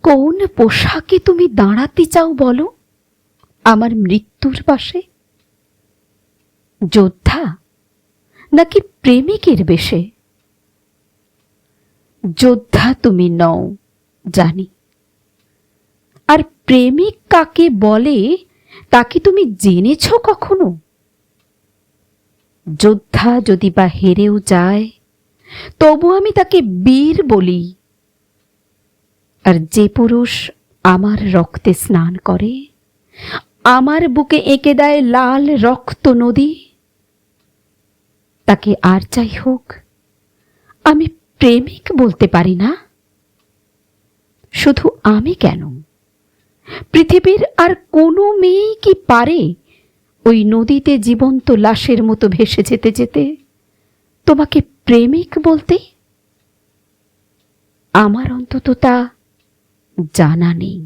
কোন পোশাকে তুমি দাঁড়াতে চাও বলো আমার মৃত্যুর পাশে? যোদ্ধা নাকি প্রেমিকের বেশে? যোদ্ধা তুমি নও জানি, আর প্রেমিক কাকে বলে তা কি তুমি জেনেছ কখনো? যোদ্ধা যদি বা হেরেও যায় তবু আমি তাকে বীর বলি। আর যে পুরুষ আমার রক্তে স্নান করে, আমার বুকে এঁকে দেয় লাল রক্ত নদী, তাকে আর যাই হোক আমি প্রেমিক বলতে পারি না? শুধু আমি কেন, পৃথিবীর আর কোনো মেয়েই কি পারে ওই নদীতে জীবন্ত লাশের মতো ভেসে যেতে যেতে তোমাকে প্রেমিক বলতে? আমার অন্তত তা জানা নেই।